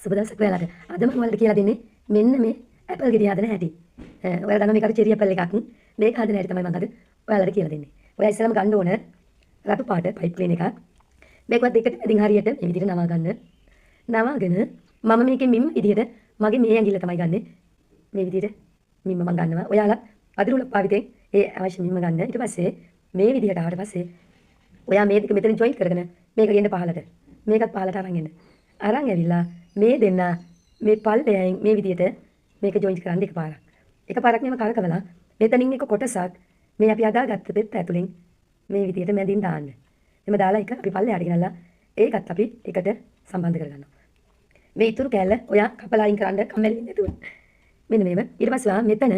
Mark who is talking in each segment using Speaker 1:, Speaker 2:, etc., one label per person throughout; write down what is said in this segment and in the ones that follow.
Speaker 1: සුබ දවසක් ඔයාලට. අද මම ඔයාලට කියලා දෙන්නේ මෙන්න මේ ඇපල් ගෙඩිය හදන හැටි. ඔයාලා දන්නවා මේක අර චෙරි ඇපල් එකක්. මේක හදන හැටි තමයි මම අද ඔයාලට කියලා දෙන්නේ. ඔයා ඉස්සෙල්ලාම ගන්න ඕන රතු පාට පයිප් ක්ලීන් එකක්. මේකවත් දෙකට ඇදින් හරියට මේ විදිහට නවා ගන්න. නවාගෙන මම මේකේ මිම් විදිහට මගේ මේ ඇඟිල්ල තමයි ගන්නෙ. මේ විදිහට මිම්ම මම ගන්නවා. ඔයාලා අදිරුල පාවිතෙන් ඒ අවශ්‍ය මිම්ම ගන්න. ඊට පස්සේ මේ විදිහට ආවට පස්සේ ඔයා මේ දෙක මෙතන ජොයින් කරගෙන මේක ගෙන්න පහලට. මේකත් පහලට අරන් එන්න. අරන් ඇවිල්ලා මේ දෙන්න මේ පල්ලෙයන් මේ විදිහට මේක ජොයින් කරන්න එකපාරක්. එකපාරක් නෙම කරකවලා මෙතනින් එක කොටසක් මේ අපි හදාගත්ත පෙත්ත ඇතුලෙන් මේ විදිහට මැදින් දාන්න. එහම දාලා එක අපි පල්ලෙහාට ගෙනල්ලා ඒකත් අපි එකට සම්බන්ධ කරගන්නවා. මේ ඉතුරු කෑල්ල ඔයා කපලා අයින් කරන්න කම්මැලි නැතුව. මෙන්න මේව. ඊට පස්සේ ඔයා මෙතන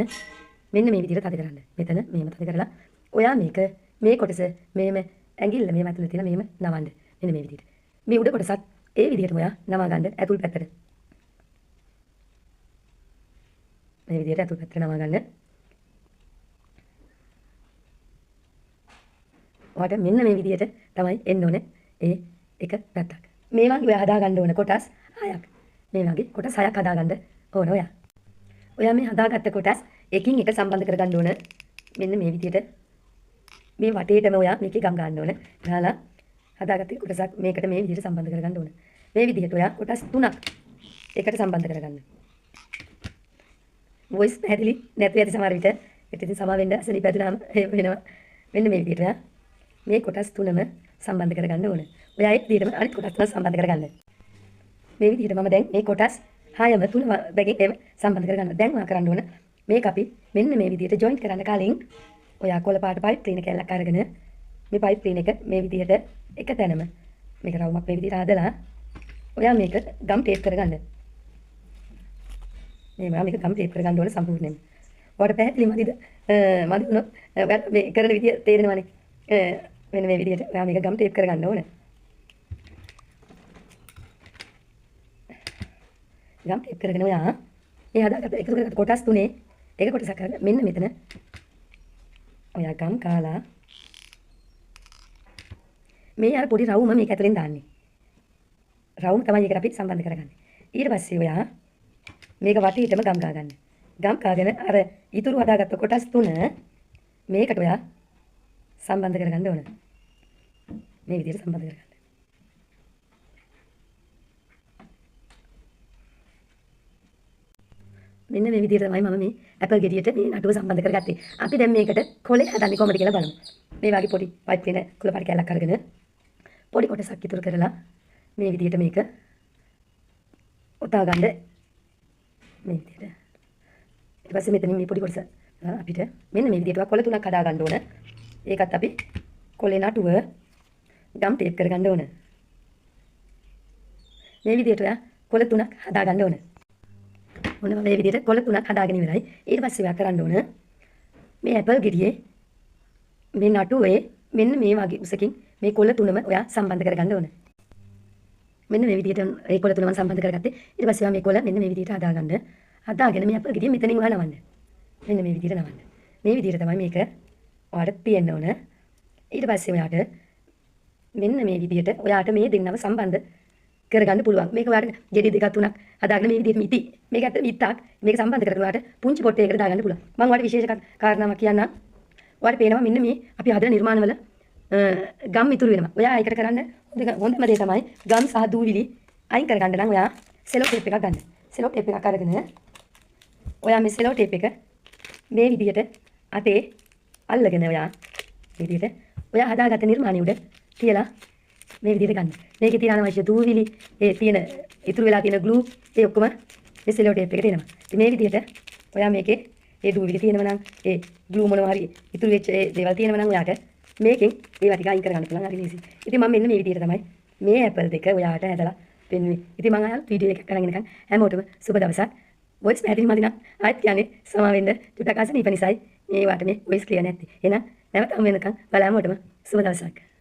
Speaker 1: මෙන්න මේ විදිහට තද කරන්න. මෙතන මෙහෙම තද කරලා ඔයා මේක මේ කොටස මෙහෙම ඇඟිල්ල මෙහෙම ඇතුලේ තියලා මෙහෙම නවන්න. මෙන්න මේ විදිහට. මේ උඩ කොටසත් ඒ විදිහටම ඔයා නවා ගන්න ඇතුල් පැත්තට. මේ විදිහට ඇතුල් පැත්තට නවා ගන්න. ඔයාට මෙන්න මේ විදිහට තමයි එන්න ඕනේ ඒ එක පැත්තක්. මේ වගේ ඔයා හදා ගන්න ඕන කොටස් 6ක්. මේ වගේ කොටස් 6ක් හදා ගන්න ඕන ඔයා. ඔයා මේ හදාගත්ත කොටස් එකින් එක සම්බන්ධ කර ගන්න ඕන. මෙන්න මේ විදිහට මේ වටේටම ඔයා මේකේ ගම් ගන්න ඕන. ගහලා හදාගත්ත කොටසක් මේකට මේ විදිහට සම්බන්ධ කර ගන්න ඕන. මේ විදිහට ඔයා කොටස් 3ක් එකට සම්බන්ධ කරගන්න. වොයිස් පැහැදිලි නැති ඇති සමහර විට ඉතින් සමා වෙන්න අසනීප ඇතුළාම වෙනවා. මෙන්න මේ විදිහට ඔයා මේ කොටස් 3ම සම්බන්ධ කරගන්න ඕන. ඔයා ඒ විදිහටම අනිත් කොටස් 3 සම්බන්ධ කරගන්න. මේ විදිහට මම දැන් මේ කොටස් 6ම 3 බැගින් සම්බන්ධ කරගන්න. දැන් ඔයා කරන්න ඕන මේක අපි මෙන්න මේ විදිහට ජොයින්ට් කරන්න කලින් ඔයා කොළ පාට පයිප් ක්ලීන් කැල්ලක් අරගෙන මේ පයිප් ක්ලීන් එක මේ විදිහට එක තැනම මේක රවුමක් මේ විදිහට හදලා ඔයා මේක ගම් ටේප් කරගන්න. මේක ගම් ටේප් කරගන්න ඕන සම්පූර්ණයෙන්ම. ඔයාලට පැහැදිලි මදිද? මදි වුණොත් ඔයාලට මේ කරන විදිය තේරෙනවනේ. මෙන්න මේ විදිහට ඔයා මේක ගම් ටේප් කරගන්න ඕන. ගම් ටේප් කරගෙන ඔයා මේ හදාගත්ත එකතු කරගත්ත කොටස් තුනේ එක කොටසක් අරගෙන මෙන්න මෙතන ඔයා ගම් කාලා මේ අර පොඩි රවුම මේක ඇතුලෙන් දාන්නේ. රවුම තමයි ඒකට අපි සම්බන්ධ කරගන්නේ. ඊට පස්සේ ඔයා මේක වටේටම ගම් ගා ගන්න. ගම් කාගෙන අර ඉතුරු හදාගත්ත කොටස් තුන මේකට ඔයා සම්බන්ධ කරගන්න ඕන. මේ විදිහට සම්බන්ධ කරගන්න. මෙන්න මේ විදිහට තමයි මම මේ ඇපල් ගෙඩියට මේ නටුව සම්බන්ධ කරගත්තේ. අපි දැන් මේකට කොලේ හදන්නේ කොහොමද කියලා බලමු. මේ වගේ පොඩි පයිප් වෙන කොළ පාට කැලක් අරගෙන පොඩි කොටසක් ඉතුරු කරලා මේ විදිහට මේක ඔතා ගන්න. මේ විදිහට. ඊට පස්සේ මෙතනින් මේ පොඩි කොටස අපිට මෙන්න මේ විදිහට කොළ තුනක් හදා ගන්න ඕන. ඒකත් අපි කොලේ නටුව ගම් ටේප් කරගන්න ඕන. මේ විදිහට ඔයා කොළ තුනක් හදා ගන්න ඕන. ඔන්න මේ විදිහට කොළ තුනක් හදාගෙන ඉවරයි. ඊට පස්සේ ඔයා කරන්න ඕන මේ ඇපල් ගෙඩියේ මේ නටුවේ මෙන්න මේ වගේ උසකින් මේ කොළ තුනම ඔයා සම්බන්ධ කරගන්න ඕන. මෙන්න මේ විදිහට ඒ කොළ තුනම සම්බන්ධ කරගත්තේ. ඊට පස්සේ ඔයා මේ කොළ මෙන්න මේ විදිහට හදාගන්න. හදාගෙන මේ ඇපල් ගෙඩිය මෙතනින් ඔයා නවන්න. මෙන්න මේ විදිහට නවන්න. මේ විදිහට තමයි මේක ඔයාට තියෙන්න ඕන. ඊට පස්සේ ඔයාට මෙන්න මේ විදිහට ඔයාට මේ දෙන්නව සම්බන්ධ කරගන්න පුළුවන්. මේක ඔයාලට ගෙඩි දෙකක් තුනක් හදාගෙන මේ විදිහට මිටි මේක ඇත්තට මිට්ටක් මේක සම්බන්ධ කරගෙන ඔයාලට පුංචි පොට්ටයකට දාගන්න පුළුවන්. මම ඔයාලට විශේෂ කාරණාවක් කියන්නම්. ඔයාලට පේනවා මෙන්න මේ අපි හදන නිර්මාණවල ගම් ඉතුරු වෙනවා. ඔයා ඒකට කරන්න හොඳම දේ තමයි ගම් සහ දූවිලි අයින් කරගන්න නම් ඔයා සෙලෝ ටේප් එකක් ගන්න. සෙලෝ ටේප් එකක් අරගෙන ඔයා මේ සෙලෝ ටේප් එක මේ විදිහට අතේ අල්ලගෙන ඔයා මේ විදිහට ඔයා හදාගත්ත නිර්මාණය උඩ තියලා මේ විදිහට ගන්න. මේකේ තියෙන අවශ්‍ය දූවිලි ඒ තියෙන ඉතුරු වෙලා තියෙන ග්ලූ ඒ ඔක්කොම මේ සෙලෝ ටේප් එකට එනවා. ඉතින් මේ විදිහට ඔයා මේකේ ඒ දූවිලි තියෙනවා නම් ඒ ග්ලූ මොනවා හරි ඉතුරු වෙච්ච ඒ දේවල් තියෙනවා නම් ඔයාට මේකෙන් ඒවා ටික අයින් කරගන්න පුළුවන්. හරි ලේසි. ඉතින් මම මෙන්න මේ විදිහට තමයි මේ ඇපල් දෙක ඔයාට හැදලා පෙන්වන්නේ. ඉතින් මම අහලා වීඩියෝ එකක් කරගෙන ඉනකන් හැමෝටම සුබ දවසක්. වොයිස් පැහැදිලි මදි නම් ආයෙත් කියන්නේ සමා වෙන්න චුට්ටක් අසනීප නිසායි මේ වාට මේ වොයිස් ක්ලියර් නැත්තේ. එහෙනම් නැවත හමු වෙනකන් බලමු හැමෝටම සුබ දවසක්.